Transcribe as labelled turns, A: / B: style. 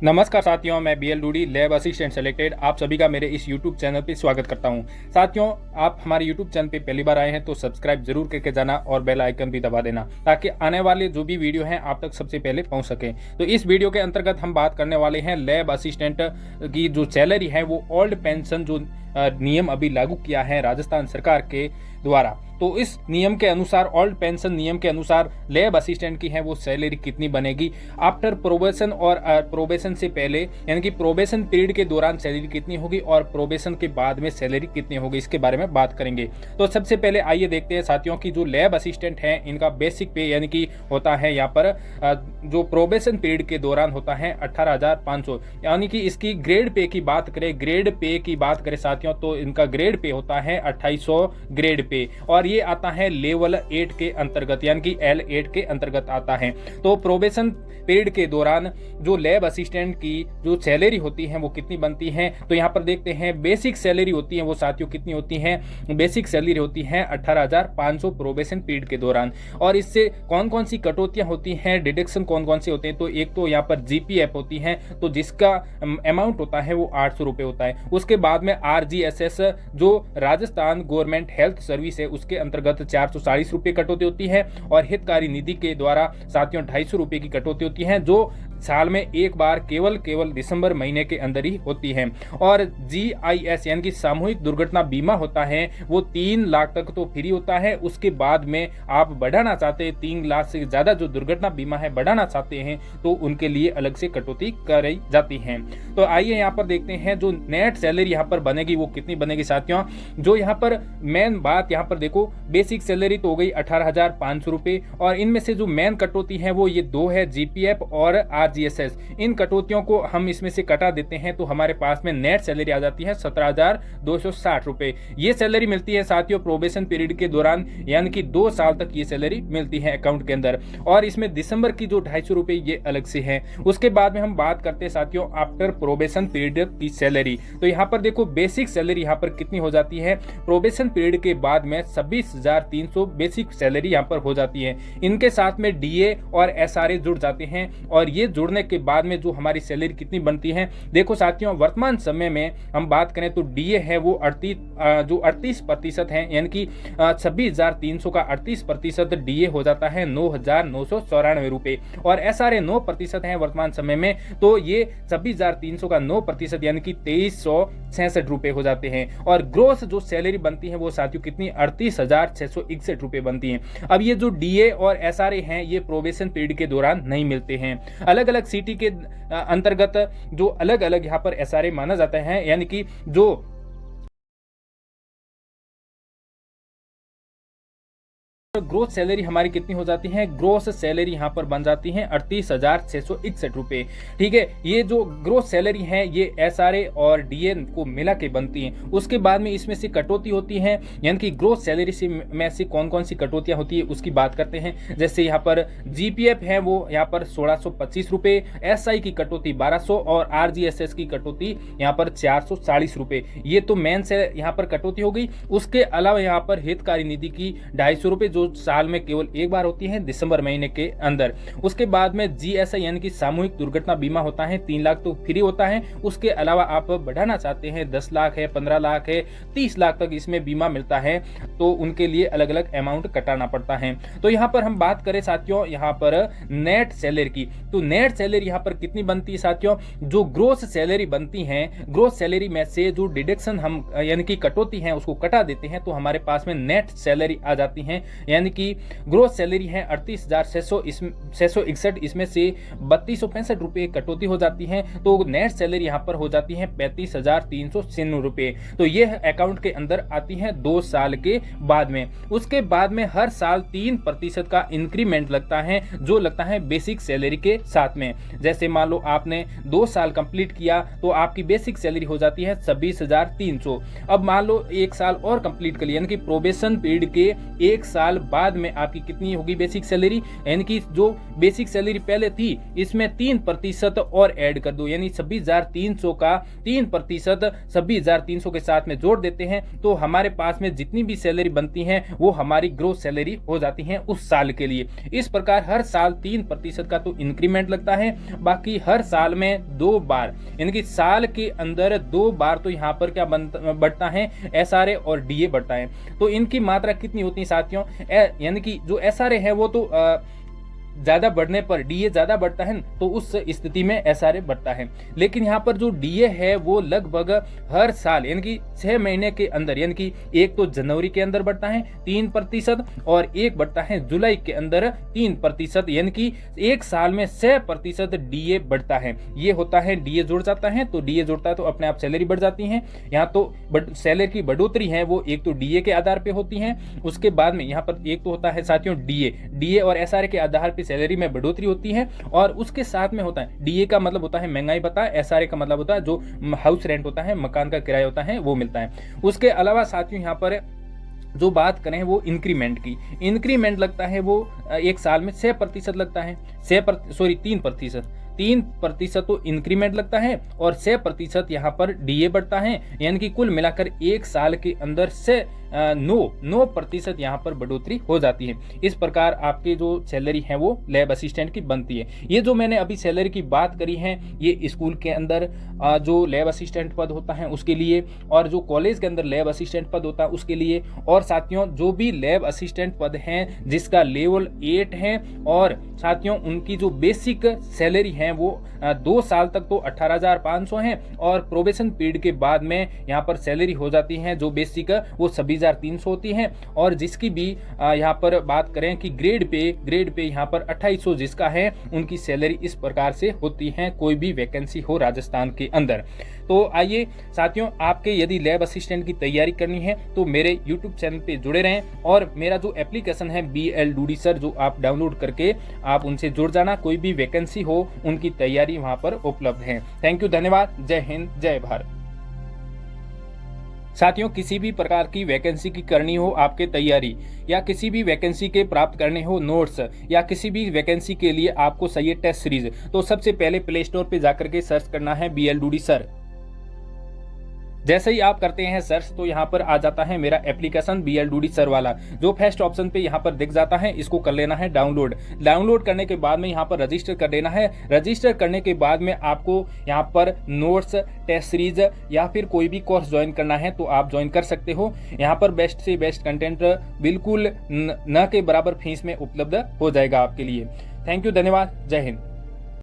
A: नमस्कार साथियों, मैं BL Dudi lab assistant selected आप सभी का मेरे इस यूट्यूब चैनल पे स्वागत करता हूं। साथियों, आप हमारे यूट्यूब चैनल पे पहली बार आए हैं तो सब्सक्राइब जरूर करके जाना और बेल आइकन भी दबा देना ताकि आने वाले जो भी वीडियो हैं आप तक सबसे पहले पहुंच सके। तो इस वीडियो के अंतर्गत हम बात करने वाले हैं लैब असिस्टेंट की जो सैलरी है वो ओल्ड पेंशन जो नियम अभी लागू किया है राजस्थान सरकार के द्वारा। तो इस नियम के अनुसार ओल्ड पेंशन नियम के अनुसार लैब असिस्टेंट की है वो सैलरी कितनी बनेगी आफ्टर प्रोबेशन और प्रोबेशन से पहले यानी कि प्रोबेशन पीरियड के दौरान सैलरी कितनी होगी और प्रोबेशन के बाद में सैलरी कितनी होगी, इसके बारे में बात करेंगे। तो सबसे पहले आइए देखते हैं साथियों की जो लैब असिस्टेंट है इनका बेसिक पे यानी कि होता है यहाँ पर जो प्रोबेशन पीरियड के दौरान होता है 18,500, यानी कि इसकी ग्रेड पे की बात करें, ग्रेड पे की बात करें साथियों तो इनका ग्रेड पे होता है 2800 ग्रेड पे और ये आता है लेवल 8 के अंतर्गत यानी कि L8 के अंतर्गत आता है। तो प्रोबेशन पीरियड के दौरान जो लैब असिस्टेंट की जो सैलरी होती है वो कितनी बनती है, तो यहाँ पर देखते हैं बेसिक सैलरी होती है वो साथियों कितनी होती है। बेसिक सैलरी होती है 18,500 प्रोबेशन पीरियड के दौरान। और इससे कौन कौन सी कटौतियां होती हैं, डिडक्शन कौन कौन से होते हैं, तो एक तो यहाँ पर GPF होती है तो जिसका अमाउंट होता है वो 800 रुपये होता है। उसके बाद में RGSS जो राजस्थान गवर्नमेंट हेल्थ सर्विस है उसके अंतर्गत 440 रुपये कटौती होती है और हितकारी निधि के द्वारा साथियों 250 रुपये की कटौती होती है जो साल में एक बार केवल दिसंबर महीने के अंदर ही होती है। और GIS यानी कि सामूहिक दुर्घटना बीमा होता है वो 3 लाख तक तो फ्री होता है। उसके बाद में आप बढ़ाना चाहते हैं 3 लाख से ज्यादा जो दुर्घटना बीमा है बढ़ाना चाहते हैं तो उनके लिए अलग से कटौती कराई जाती है। तो आइए यहाँ पर देखते हैं जो नेट सैलरी यहाँ पर बनेगी वो कितनी बनेगी साथियों। जो यहाँ पर मेन बात यहाँ पर देखो, बेसिक सैलरी तो हो गई 18,500 रुपये और इनमें से जो मेन कटौती है वो ये दो है, GPF और RGSS। इन कटौतियों को हम इसमें से कटा देते हैं तो हमारे पास में नेट सैलरी आ जाती है 17,260 रुपये। ये सैलरी मिलती है साथियों प्रोबेशन पीरियड के दौरान, यानी कि 2 साल तक ये सैलरी मिलती है अकाउंट के अंदर। और इसमें दिसंबर की जो 250 रुपये ये अलग से है। उसके बाद में हम बात करते हैं साथियों आफ्टर प्रोबेशन पीरियड की सैलरी। तो यहाँ पर देखो बेसिक सैलरी यहाँ पर कितनी हो जाती है, प्रोबेशन पीरियड के बाद में 26,300 बेसिक सैलरी यहाँ पर हो जाती है। इनके साथ में DA और SRA जुड़ जाते हैं और ये जुड़ने के बाद में जो हमारी सैलरी कितनी बनती है, देखो साथियों वर्तमान समय में हम बात करें तो DA है वो 38% है, यानी कि 26,300 का 38% DA हो जाता है 9,994 रुपये और SRA 9% है वर्तमान समय में, तो ये 26,300 का 9% यानी कि 2,366 रुपये हो जाते हैं। और ग्रोस जो सैलरी बनती है वो साथियों कितनी 38,661 रुपये बनती है। अब ये जो DA और SRA हैं ये प्रोबेशन पीरियड के दौरान नहीं मिलते हैं। अलग अलग सिटी के अंतर्गत जो अलग अलग यहाँ पर SRA माना जाता है, यानी कि जो ग्रोथ सैलरी हमारी कितनी हो जाती है, ग्रोथ सैलरी यहाँ पर बन जाती है 38,661 रुपये। ठीक है, ये जो ग्रोथ सैलरी है ये SRA और DA को मिला के बनती है। उसके बाद में इसमें से कटौती होती है, यानी कि ग्रोथ सैलरी से में से कौन कौन सी कटौतियाँ होती है उसकी बात करते हैं। जैसे यहाँ पर GPF है वो यहाँ पर 1625 रुपये, SI की कटौती 1200 और RGSS की कटौती यहाँ पर 440 रुपये। ये तो मेन से यहाँ पर कटौती हो गई। उसके अलावा यहाँ पर हितकारी निधि की 250 रुपये जो साल में केवल एक बार होती है दिसंबर महीने के अंदर। उसके बाद में GSI यानी कि सामूहिक दुर्घटना बीमा होता है 3 लाख तो फ्री होता है। उसके अलावा आप बढ़ाना चाहते हैं 10 लाख है, 15 लाख है, 30 लाख तक इसमें बीमा मिलता है तो उनके लिए अलग अलग अमाउंट कटाना पड़ता है। तो यहाँ पर हम बात करें साथियों यहाँ पर नेट सैलरी की, तो नेट सैलरी यहाँ पर कितनी बनती है साथियों। जो ग्रोस सैलरी बनती है, ग्रोस सैलरी में से जो डिडक्शन हम यानी कि कटौती है उसको कटा देते हैं तो हमारे पास में नेट सैलरी आ जाती है, यानी कि ग्रोस सैलरी है 38,661, इसमें से 3265 रुपये कटौती हो जाती है तो नेट सैलरी यहाँ पर हो जाती है 35,396 रुपये। तो ये अकाउंट के अंदर आती है 2 साल के बाद में। उसके बाद में हर साल 3% का इंक्रीमेंट लगता है जो लगता है बेसिक सैलरी के साथ में। जैसे मान लो आपने 2 साल कंप्लीट किया तो आपकी बेसिक सैलरी हो जाती है 26,300। अब मान लो 1 साल और कंप्लीट कर लिया, यानी कि प्रोबेशन पीरियड के 1 साल बाद में आपकी कितनी होगी बेसिक सैलरी, यानी कि जो बेसिक सैलरी पहले थी इसमें 3% और ऐड कर दो, यानी 26,300 का 3% 26,300 के साथ में जोड़ देते हैं तो हमारे पास में जितनी भी सैलरी बनती है वो हमारी ग्रोथ सैलरी हो जाती है उस साल के लिए। इस प्रकार हर साल 3% का तो इंक्रीमेंट लगता है, बाकी हर साल में 2 बार, यानी कि साल के अंदर 2 बार तो यहाँ पर क्या बढ़ता है, SRA और DA बढ़ता है। तो इनकी मात्रा कितनी होती है साथियों, यानी कि जो SRA है वो तो ज्यादा बढ़ने पर DA ज्यादा बढ़ता है तो उस स्थिति में SRA बढ़ता है, लेकिन यहाँ पर जो DA है वो लगभग हर साल यानी कि 6 महीने के अंदर, यानी कि एक तो जनवरी के अंदर बढ़ता है 3% और एक बढ़ता है जुलाई के अंदर 3%, यानी कि एक साल में 6% DA बढ़ता है। ये होता है DA जुड़ जाता है तो DA जुड़ता है तो अपने आप सैलरी बढ़ जाती है। यहाँ तो सैलरी की बढ़ोतरी है वो एक तो DA के आधार पे होती है, उसके बाद में यहाँ पर एक तो होता है साथियों DA और SRA के आधार पे सैलरी में बढ़ोतरी होती है, और उसके साथ में होता है DA का मतलब होता है महंगाई भत्ता, SRA का मतलब होता है जो हाउस रेंट होता है, मकान का किराया होता है वो मिलता है। उसके अलावा साथियों यहाँ पर जो बात करें वो इंक्रीमेंट की, इंक्रीमेंट लगता है वो एक साल में 6% लगता है, 3% तो इंक्रीमेंट लगता है और 6% यहाँ पर DA बढ़ता है, यानी कि कुल मिलाकर एक साल के अंदर से 9% यहाँ पर बढ़ोतरी हो जाती है। इस प्रकार आपकी जो सैलरी है वो लैब असिस्टेंट की बनती है। ये जो मैंने अभी सैलरी की बात करी है ये स्कूल के अंदर जो लैब असिस्टेंट पद होता है उसके लिए, और जो कॉलेज के अंदर लैब असिस्टेंट पद होता है उसके लिए, और साथियों जो भी लैब असिस्टेंट पद हैं जिसका लेवल 8 है और साथियों उनकी जो बेसिक सैलरी है वो 2 साल तक तो 18,500 है, और प्रोबेशन पीरियड के बाद में यहाँ पर सैलरी हो जाती है जो बेसिक वो 26,300 होती है, और जिसकी भी यहाँ पर बात करें कि ग्रेड पे यहाँ पर 2800 जिसका है उनकी सैलरी इस प्रकार से होती है कोई भी वैकेंसी हो राजस्थान के अंदर। तो आइए साथियों, आपके यदि लैब असिस्टेंट की तैयारी करनी है तो मेरे YouTube चैनल पे जुड़े रहें, और मेरा जो एप्लीकेशन है BL डूडी सर जो आप डाउनलोड करके आप उनसे जुड़ जाना, कोई भी वैकेंसी हो उनकी तैयारी वहां पर उपलब्ध है। थैंक यू, धन्यवाद, जय हिंद, जय भारत। साथियों, किसी भी प्रकार की वैकेंसी की करनी हो आपके तैयारी, या किसी भी वैकेंसी के प्राप्त करने हो नोट्स, या किसी भी वैकेंसी के लिए आपको चाहिए टेस्ट सीरीज, तो सबसे पहले प्ले स्टोर पे जाकर के सर्च करना है BL डूडी सर। जैसे ही आप करते हैं सर्च तो यहाँ पर आ जाता है मेरा एप्लीकेशन BL डूडी सर वाला, जो फर्स्ट ऑप्शन पे यहाँ पर दिख जाता है। इसको कर लेना है डाउनलोड करने के बाद में यहाँ पर रजिस्टर कर लेना है। रजिस्टर करने के बाद में आपको यहाँ पर नोट्स, टेस्ट सीरीज या फिर कोई भी कोर्स ज्वाइन करना है तो आप ज्वाइन कर सकते हो। यहाँ पर बेस्ट से बेस्ट कंटेंट बिल्कुल न के बराबर फीस में उपलब्ध हो जाएगा आपके लिए। थैंक यू, धन्यवाद, जय हिंद।